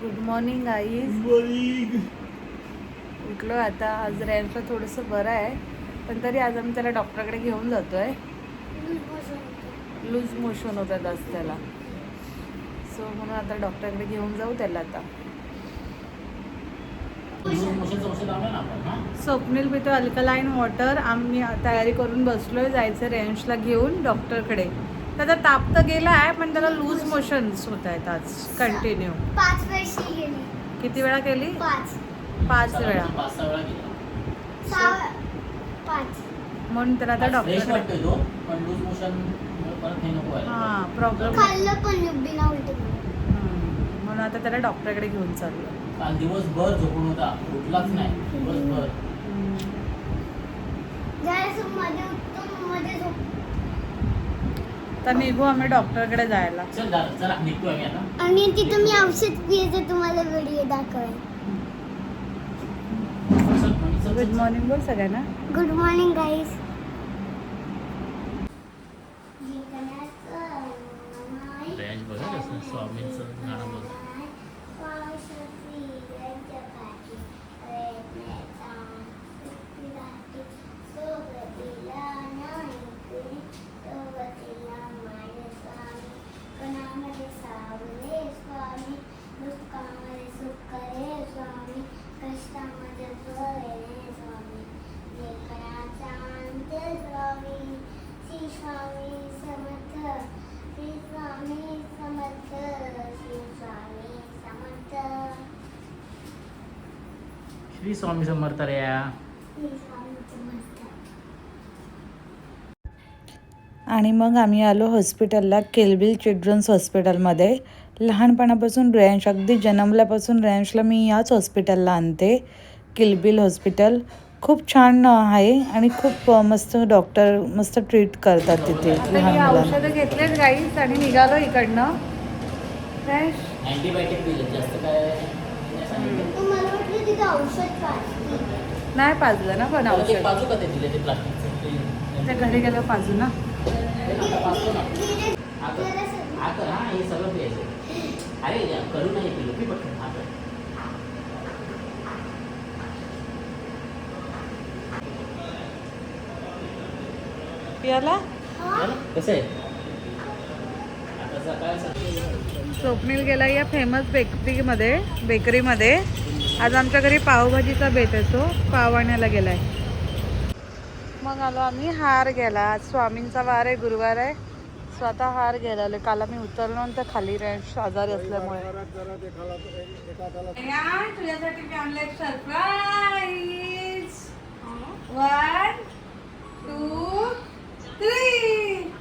Good morning eyes. उठलो आता. आज रॅन्सला थोडंसं बरं आहे, पण तरी आज आम्ही त्याला डॉक्टरकडे घेऊन जातोय. लूज मोशन होतात आज त्याला, सो म्हणून आता डॉक्टरकडे घेऊन जाऊ त्याला. आता स्वप्नील पितो अल्कलाईन वॉटर. आम्ही तयारी करून बसलोय जायचं रेंजला घेऊन डॉक्टरकडे. त्याचा ताप तर गेला आहे, पण त्याला लूज मोशन्स होत आहेत आज कंटिन्यू. 5 वेळा गेली. किती वेळा केली? 5 वेळा. म्हणून तर आता डॉक्टरकडे. हां, प्रॉब्लेम खाल्लं पण बिना उलटी. म्हणून आता त्याला डॉक्टरकडे घेऊन चाललो. काल दिवसभर झोपून होता, उठलाच नाही दिवसभर. जरासं मध्ये उठतो, मध्ये झोपतो. तर निघू आम्ही डॉक्टरकडे जायला. चल चला निघतो आम्ही आता. आणि तिथं मी औषध पियाचं तुम्हाला व्हिडिओ दाखवेन. गुड मॉर्निंग बोल सगळ्यांना. Good morning guys. रेंज बघा कसं स्वामींचं गाणं बघ. श्री स्वामी समर्थ रे. आणि मग आम्ही आलो हॉस्पिटलला, केलबिल चिल्ड्रन्स हॉस्पिटलमध्ये. लहानपणापासून रॅन्श, अगदी जन्मल्यापासून रॅन्शला मी याच हॉस्पिटलला आणते. किलबिल हॉस्पिटल खूप छान आहे आणि खूप मस्त डॉक्टर मस्त ट्रीट करतात तिथे लहान मुलांना. औषधं घेतलेत गाईस आणि निघालो इकडनं. अँटीबायोटिक दिलं, जास्त काय मला वाटलं तिथं औषध नाही पाजलं ना, पण औषध बाजू का ते दिले ते प्लास्टिकचं ते घरी गेलं पाजू ना. हा हे सगळं द्यायचं. अरे करू नाही पिलो की पटकन पियाला. कसं आहे आता सकाळ. स्वप्नील गेला या फेमस बेकरीमध्ये. आज आमच्या घरी पावभाजीचा बेत असतो, पाव आणायला गेलाय. मग आलो आम्ही हार घ्यायला. आज स्वामींचा वार आहे, गुरुवार आहे. स्वतः हार घ्यायला आलो. काल आम्ही उतरलो तर खाली रॅन्श आजारी असल्यामुळे. तुझ्यासाठी मी आणलं एक सरप्राईज. 1 2 3.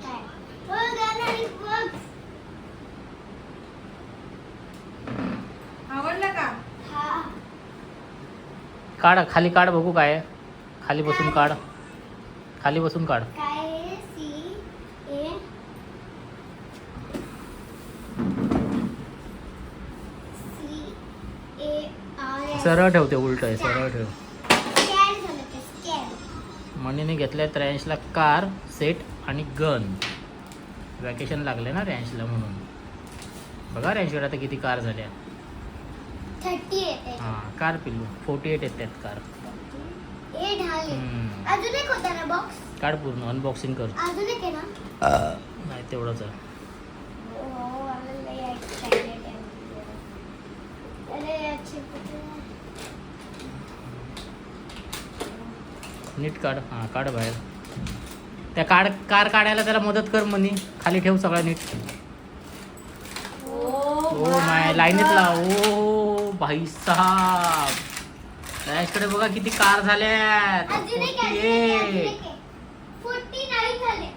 आवडलं का? काढ खाली काढ बघू काय आहे. खाली बसून काढ. खाली बसून काढ. सरळ ठेव, ते उलट आहे, सरळ ठेव. मनीने घेतलंय रॅन्शला कार सेट आणि गन. वॅकेशन लागले ना रॅन्शला म्हणून. बघा रॅन्शकडे आता किती कार झाल्या. 38. हां कार पिल्लू 48 आहेत त्यात कार. अजून एक होता ना बॉक्स. काढ पूर्ण, अनबॉक्सिंग कर. अजून एक आहे ना. नाही तेवढंच आहे. नीट काढ. हां काढ बाहेर. त्या कार काढायला त्याला मदत कर मनी. खाली ठेव सगळं नीट. ओ माय लाईनीत लाव. ओ भाई साहब, त्याच्याकडे बघा किती कार झाल्यात. 48. 49 झाले.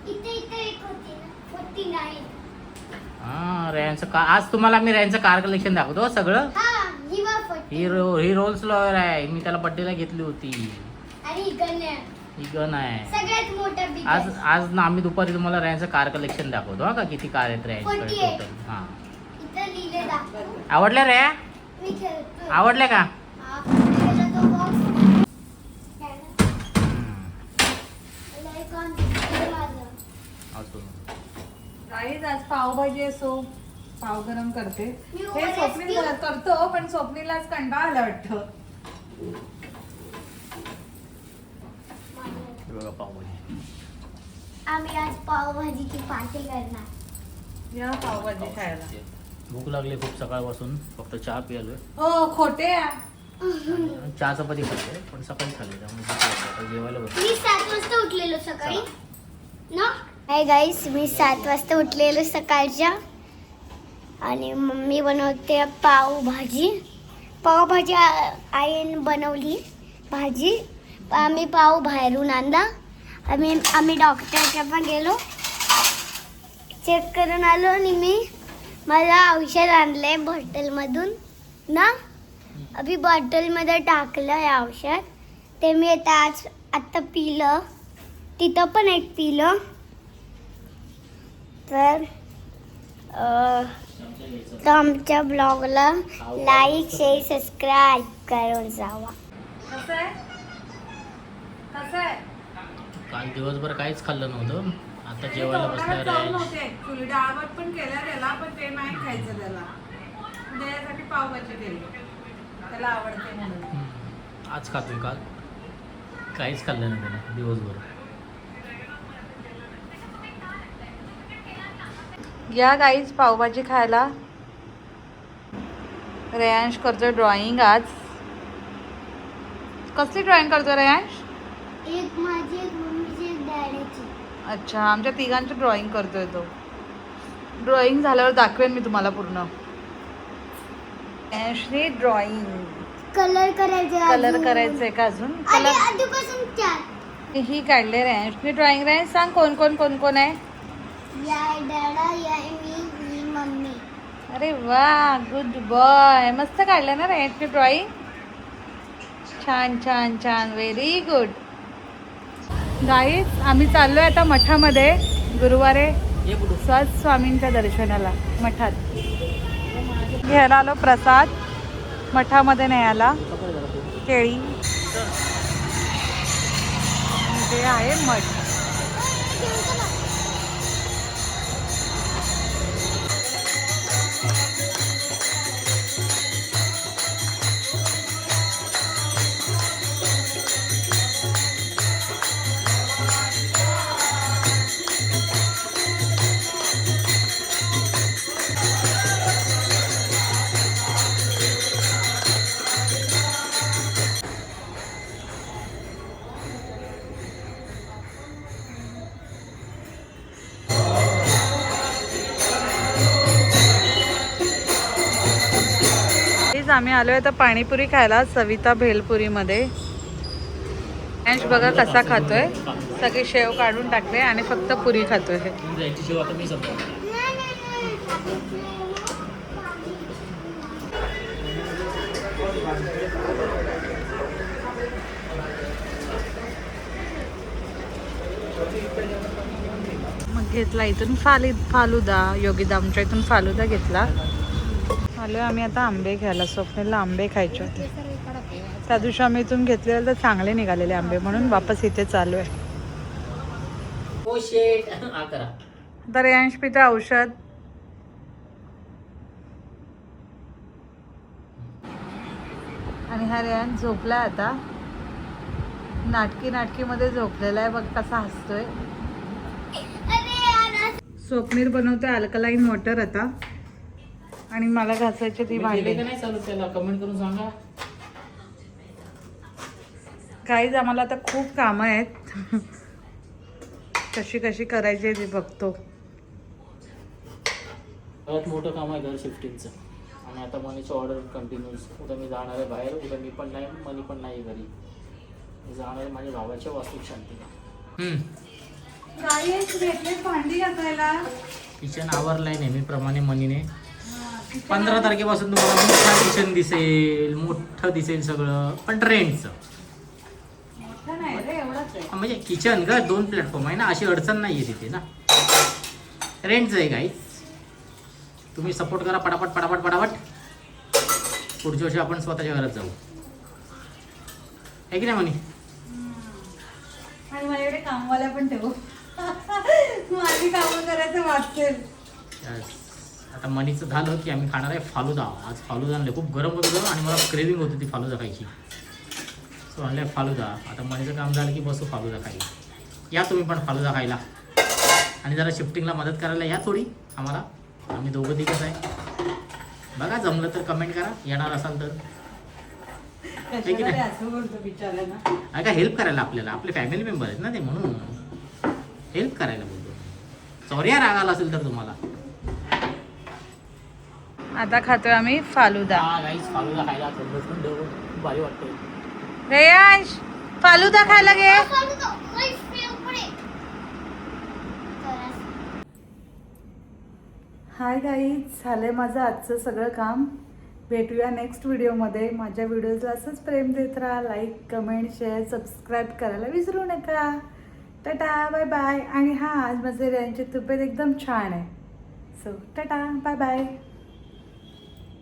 इथे एक होती ना 49. हां रॅनचं कार. आज तुम्हाला मी रॅनचं कार कलेक्शन दाखवतो सगळं. ही रोल्स रॉयल आहे. मी त्याला बड्डेला घेतली होती. आणि ही गन आहे. सगळ्यात मोठा आज ना आम्ही दुपारी तुम्हाला रॅनचं कार कलेक्शन दाखवतो. हा का किती कार आहेत रॅनकडे टोटल. हां इथे लिहिले दाखव. आवडल्या रे? मी खेळतो. आवडल्या का? आज पावभाजी असो, पाव गरम करते. मी हे ओव्हन स्वप्नील करतो पण स्वप्नीलाच कंटाळा आला वाटतं. हे बघा पावभाजी. आम्ही आज पावभाजीची पार्टी करणार. या पावभाजी खायला. भूक लागली खूप सकाळपासून, फक्त चहा पियालोय. हो खोटे चहा चपाती खाल्ले पण सकाळी खाल्ले, त्यामुळे भूक लागली. आता जेवायला बसलो. मी 7 वाजता उठलेलो सकाळी ना. हाय गाईस, मी 7 वाजता उठलेलो सकाळच्या आणि मम्मी बनवते पावभाजी. पावभाजी आईने बनवली भाजी. आम्ही पाव बाहेरून आणला. आम्ही डॉक्टरच्या पण गेलो, चेक करून आलो आणि मला औषध आणलंय बॉटलमधून ना. अभि बॉटलमध्ये टाकलं आहे औषध. ते मी आत्ता पिलं. तिथं पण एक पिलं. तर आमच्या ब्लॉगला लाईक शेअर सबस्क्राईब करून जावा. कसं आहे कसं आहे. काल दिवसभर काहीच खाल्लं नव्हतं, आता जेवायला बसल्यावर आहे. ऍक्च्युली डाळभात पण केला त्याला, पण ते नाही खायचं त्याला. त्यासाठी पावभाजी केली, त्याला आवडते म्हणून. आज खातोय, काल काहीच खाल्लं नाही त्याला दिवसभर. या गाईज पावभाजी खायला. रेयांश करतोय ड्रॉइंग आज. कसली ड्रॉइंग करतोय रेयांश. एक माझी, एक मम्मीची, एक डॅडीची. अच्छा, आमच्या तिघांची ड्रॉइंग करतोय तो. ड्रॉइंग झाल्यावर दाखवेन मी तुम्हाला पूर्ण. रेयांशने ड्रॉइंग कलर करायचंय का अजून. कलर आधीपासून 4. ही काढले रेयांशने ड्रॉइंग. रेयांश सांग कोण कोण कोण कोण आहे. या डॅडा, या मी मम्मी. अरे वा, गुड बॉय. मस्त काढलं ना रेयांशने ड्रॉइंग. छान छान छान, व्हेरी गुड. गाईज आम्ही चाललोय आता मठामध्ये. गुरुवारे स्वस्त स्वामींच्या दर्शनाला मठात. घ्यायला आलो प्रसाद. मठामध्ये नाही आला. केळी ते आहे मठ. आम्ही आलोय आता पाणीपुरी खायला सविता भेलपुरीमध्ये. अंश बघा कसा खातोय. सगळी शेव काढून टाकले आणि फक्त पुरी खातोय. शेव आता मी समजा. मग घेतला इथून फालुदा. योगिता आमच्या इथून फालुदा घेतला. आलोय आम्ही आता आंबे घ्यायला. स्वप्नीला आंबे खायचे होते. त्या दिवशी आम्ही इथून घेतलेले तर चांगले निघालेले आंबे, म्हणून वापस इथे चालू आहे. तर रेयांश पिते औषध. आणि हा रेयांश झोपलाय आता. नाटकीमध्ये झोपलेला आहे. बघ कसा हसतोय. स्वप्नील बनवतोय अल्कलाईन वॉटर आता. आणि मला घासायची ती भांडी. नाही चालू, त्याला कमेंट करून सांगा. काहीच आम्हाला आता खूप कामं आहेत. कशी कशी करायची ते बघतो. बहुत मोठं काम आहे घर शिफ्टिंगचं. आणि आता मनीची ऑर्डर कंटिन्यूस. उद्या मी जाणार आहे बाहेर. उद्या मी पण नाही, मनी पण नाही घरी. मी जाणार आहे माझ्या भावाच्या वास्तू शांतीला. भांडी घासायला. किचन आवरलंय नेहमीप्रमाणे मनीने. 15 तारखेपासून तुम्हाला मोठं किचन दिसेल, मोठं दिसेल सगळं, पण ट्रेंडचं. म्हणजे किचन ग 2 प्लॅटफॉर्म आहे ना, अशी अडचण नाही आहे तिथे ना. रेंटचं आहे गाईज. तुम्ही सपोर्ट करा पटापट पटापट पटापट. पुढच्या वर्षी आपण स्वतःच्या घरात जाऊ, आहे की नाही म्हणे. आणि माझ्याकडे कामवाल्या पण ठेवू. माझी कामं करायचं वाचेल. आता आता मनीचं झालं की आम्ही खाणार आहे फालुदा. आज फालुदा आणले, खूप गरम होत होतं आणि मला क्रेविंग होती ती फालुदा खायची. सो आणलं फालुदा. आता मनीचं काम झालं की बसू फालुदा खायला. या तुम्ही पण फालुदा खायला आणि जरा शिफ्टिंगला मदत करायला या थोडी आम्हाला. आम्ही दोघं तिघंच आहे. बघा जमलं तर कमेंट करा, येणार असाल तर. की नाही? का हेल्प करायला आपल्याला, आपले फॅमिली मेंबर आहेत ना ते, म्हणून हेल्प करायला बोलतो. सॉरी या राग आला असेल तर तुम्हाला. आता खातोय आम्ही फालुदा. गाईस फालुदा खायला खूप भारी वाटतंय. रेयांश फालुदा खायला घे. हाय गाईज, झालंय माझं आजचं सगळं काम. भेटूया नेक्स्ट व्हिडिओमध्ये. माझ्या व्हिडिओजला असंच प्रेम देत राहा. लाईक, कमेंट, शेअर, सबस्क्राईब करायला विसरू नका. Tata, bye bye. आणि हां, आज माझे रेयांची तब्येत एकदम छान आहे. So tata, bye bye.